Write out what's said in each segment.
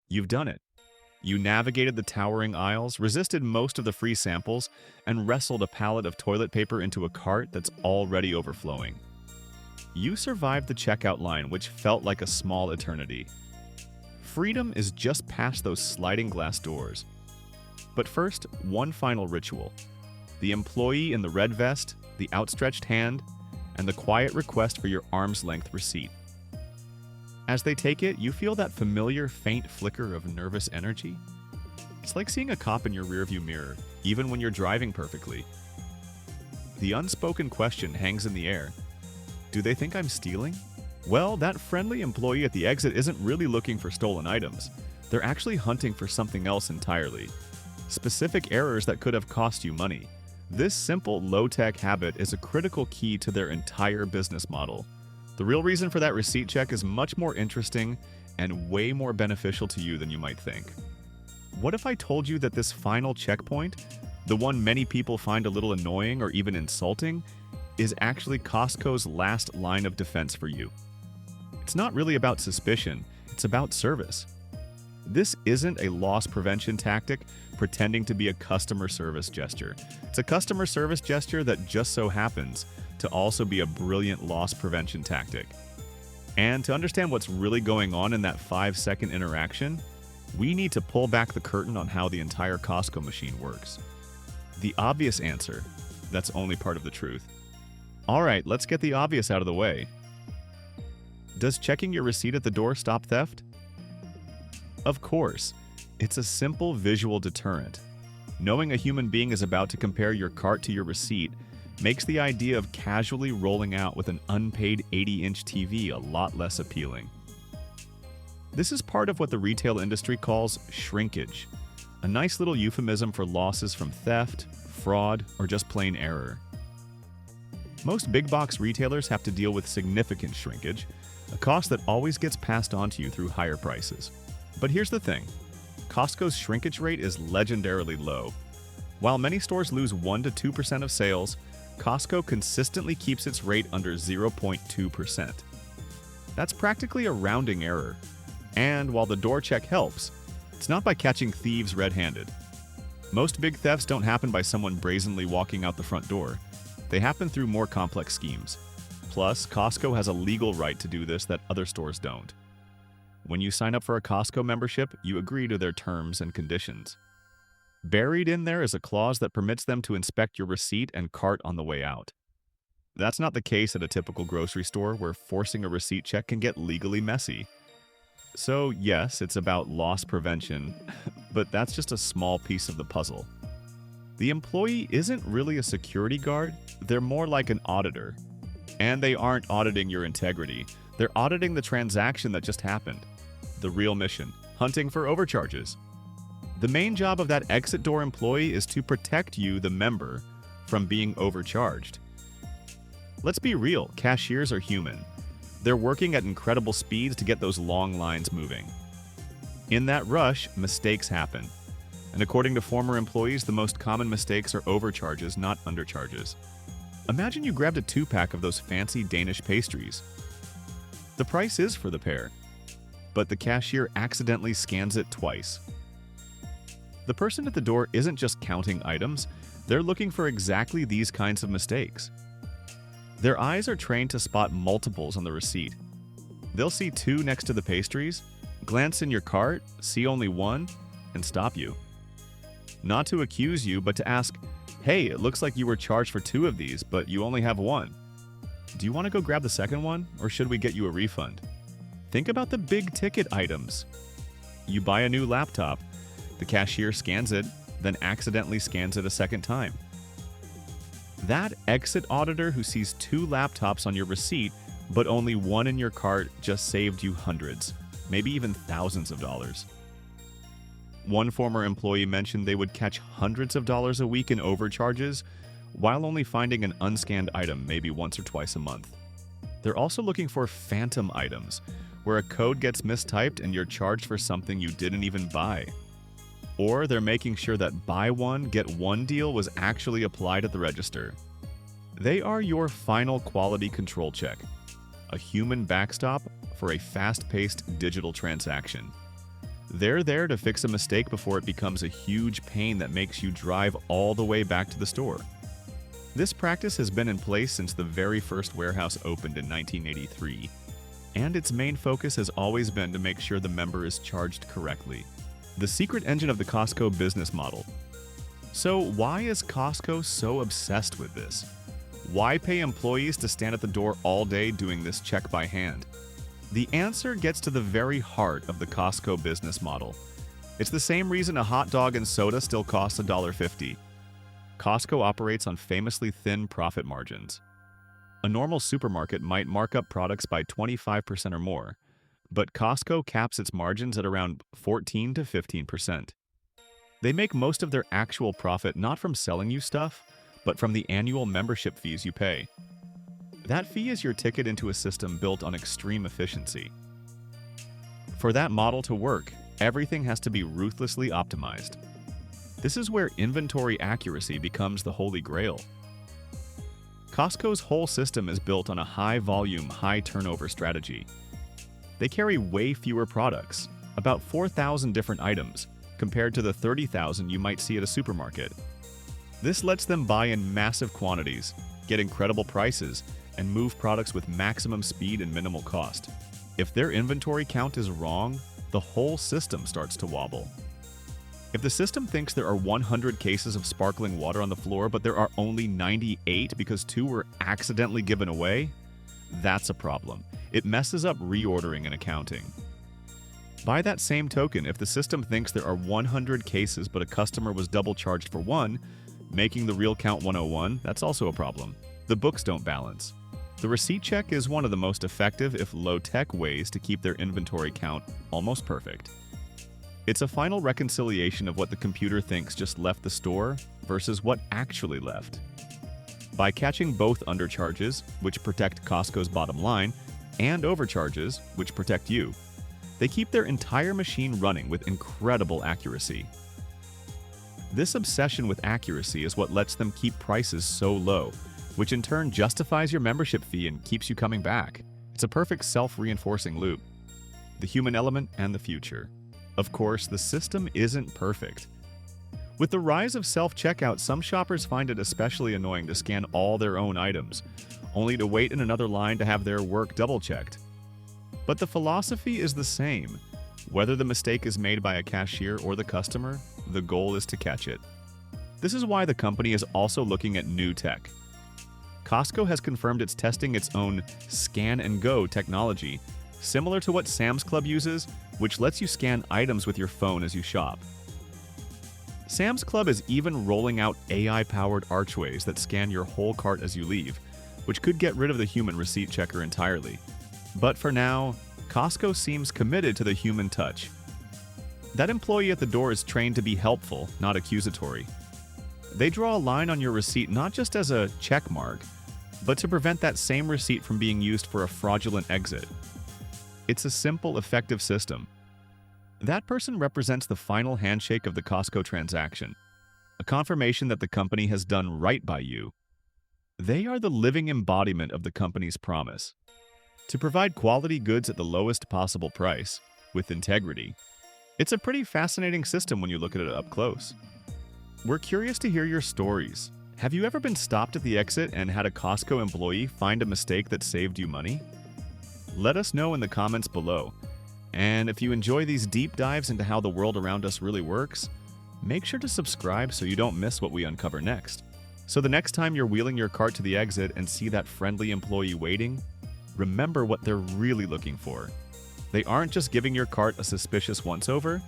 You've done it. You navigated the towering aisles, resisted most of the free samples, and wrestled a pallet of toilet paper into a cart that's already overflowing. You survived the checkout line, which felt like a small eternity. Freedom is just past those sliding glass doors. But first, one final ritual. The employee in the red vest, the outstretched hand, and the quiet request for your arm's length receipt. As they take it, you feel that familiar faint flicker of nervous energy. It's like seeing a cop in your rearview mirror, even when you're driving perfectly. The unspoken question hangs in the air. Do they think I'm stealing? Well, that friendly employee at the exit isn't really looking for stolen items. They're actually hunting for something else entirely. Specific errors that could have cost you money. This simple, low-tech habit is a critical key to their entire business model. The real reason for that receipt check is much more interesting and way more beneficial to you than you might think. What if I told you that this final checkpoint, the one many people find a little annoying or even insulting, is actually Costco's last line of defense for you? It's not really about suspicion, it's about service. This isn't a loss prevention tactic pretending to be a customer service gesture. It's a customer service gesture that just so happens to also be a brilliant loss prevention tactic. And to understand what's really going on in that 5-second interaction, we need to pull back the curtain on how the entire Costco machine works. The obvious answer, that's only part of the truth. All right, let's get the obvious out of the way. Does checking your receipt at the door stop theft? Of course. It's a simple visual deterrent. Knowing a human being is about to compare your cart to your receipt makes the idea of casually rolling out with an unpaid 80-inch TV a lot less appealing. This is part of what the retail industry calls shrinkage, a nice little euphemism for losses from theft, fraud, or just plain error. Most big box retailers have to deal with significant shrinkage, a cost that always gets passed on to you through higher prices. But here's the thing. Costco's shrinkage rate is legendarily low. While many stores lose 1 to 2% of sales, Costco consistently keeps its rate under 0.2%. That's practically a rounding error. And while the door check helps, it's not by catching thieves red-handed. Most big thefts don't happen by someone brazenly walking out the front door. They happen through more complex schemes. Plus, Costco has a legal right to do this that other stores don't. When you sign up for a Costco membership, you agree to their terms and conditions. Buried in there is a clause that permits them to inspect your receipt and cart on the way out. That's not the case at a typical grocery store where forcing a receipt check can get legally messy. So yes, it's about loss prevention, but that's just a small piece of the puzzle. The employee isn't really a security guard, they're more like an auditor. And they aren't auditing your integrity, they're auditing the transaction that just happened. The real mission, hunting for overcharges. The main job of that exit door employee is to protect you, the member, from being overcharged. Let's be real, cashiers are human. They're working at incredible speeds to get those long lines moving. In that rush, mistakes happen. And according to former employees, the most common mistakes are overcharges, not undercharges. Imagine you grabbed a 2-pack of those fancy Danish pastries. The price is for the pair, but the cashier accidentally scans it twice. The person at the door isn't just counting items, they're looking for exactly these kinds of mistakes. Their eyes are trained to spot multiples on the receipt. They'll see 2 next to the pastries, glance in your cart, see only 1, and stop you. Not to accuse you, but to ask, hey, it looks like you were charged for 2 of these, but you only have 1. Do you want to go grab the second one, or should we get you a refund? Think about the big ticket items. You buy a new laptop, the cashier scans it, then accidentally scans it a second time. That exit auditor who sees 2 laptops on your receipt, but only 1 in your cart just saved you hundreds, maybe even thousands of dollars. One former employee mentioned they would catch hundreds of dollars a week in overcharges while only finding an unscanned item maybe once or twice a month. They're also looking for phantom items, where a code gets mistyped and you're charged for something you didn't even buy. Or they're making sure that buy one, get one deal was actually applied at the register. They are your final quality control check, a human backstop for a fast-paced digital transaction. They're there to fix a mistake before it becomes a huge pain that makes you drive all the way back to the store. This practice has been in place since the very first warehouse opened in 1983, and its main focus has always been to make sure the member is charged correctly. The secret engine of the Costco business model. So why is Costco so obsessed with this? Why pay employees to stand at the door all day doing this check by hand? The answer gets to the very heart of the Costco business model. It's the same reason a hot dog and soda still costs $1.50. Costco operates on famously thin profit margins. A normal supermarket might mark up products by 25% or more, but Costco caps its margins at around 14 to 15%. They make most of their actual profit not from selling you stuff, but from the annual membership fees you pay. That fee is your ticket into a system built on extreme efficiency. For that model to work, everything has to be ruthlessly optimized. This is where inventory accuracy becomes the holy grail. Costco's whole system is built on a high-volume, high-turnover strategy. They carry way fewer products, about 4,000 different items, compared to the 30,000 you might see at a supermarket. This lets them buy in massive quantities, get incredible prices, and move products with maximum speed and minimal cost. If their inventory count is wrong, the whole system starts to wobble. If the system thinks there are 100 cases of sparkling water on the floor, but there are only 98 because 2 were accidentally given away, that's a problem. It messes up reordering and accounting. By that same token, if the system thinks there are 100 cases but a customer was double charged for 1, making the real count 101, that's also a problem. The books don't balance. The receipt check is one of the most effective, if low-tech, ways to keep their inventory count almost perfect. It's a final reconciliation of what the computer thinks just left the store versus what actually left. By catching both undercharges, which protect Costco's bottom line, and overcharges, which protect you, they keep their entire machine running with incredible accuracy. This obsession with accuracy is what lets them keep prices so low, which in turn justifies your membership fee and keeps you coming back. It's a perfect self-reinforcing loop. The human element and the future. Of course, the system isn't perfect. With the rise of self-checkout, some shoppers find it especially annoying to scan all their own items, only to wait in another line to have their work double-checked. But the philosophy is the same. Whether the mistake is made by a cashier or the customer, the goal is to catch it. This is why the company is also looking at new tech. Costco has confirmed it's testing its own Scan and Go technology, similar to what Sam's Club uses, which lets you scan items with your phone as you shop. Sam's Club is even rolling out AI-powered archways that scan your whole cart as you leave, which could get rid of the human receipt checker entirely. But for now, Costco seems committed to the human touch. That employee at the door is trained to be helpful, not accusatory. They draw a line on your receipt not just as a check mark, but to prevent that same receipt from being used for a fraudulent exit. It's a simple, effective system. That person represents the final handshake of the Costco transaction, a confirmation that the company has done right by you. They are the living embodiment of the company's promise to provide quality goods at the lowest possible price, with integrity. It's a pretty fascinating system when you look at it up close. We're curious to hear your stories. Have you ever been stopped at the exit and had a Costco employee find a mistake that saved you money? Let us know in the comments below. And if you enjoy these deep dives into how the world around us really works, make sure to subscribe so you don't miss what we uncover next. So the next time you're wheeling your cart to the exit and see that friendly employee waiting, remember what they're really looking for. They aren't just giving your cart a suspicious once-over,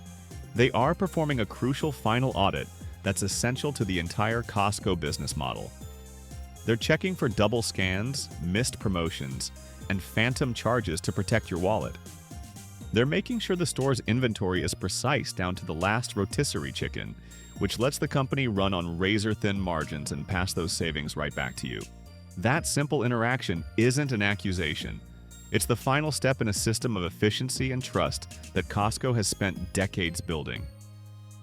they are performing a crucial final audit that's essential to the entire Costco business model. They're checking for double scans, missed promotions, and phantom charges to protect your wallet. They're making sure the store's inventory is precise down to the last rotisserie chicken, which lets the company run on razor-thin margins and pass those savings right back to you. That simple interaction isn't an accusation. It's the final step in a system of efficiency and trust that Costco has spent decades building.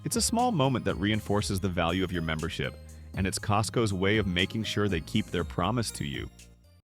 It's a small moment that reinforces the value of your membership, and it's Costco's way of making sure they keep their promise to you.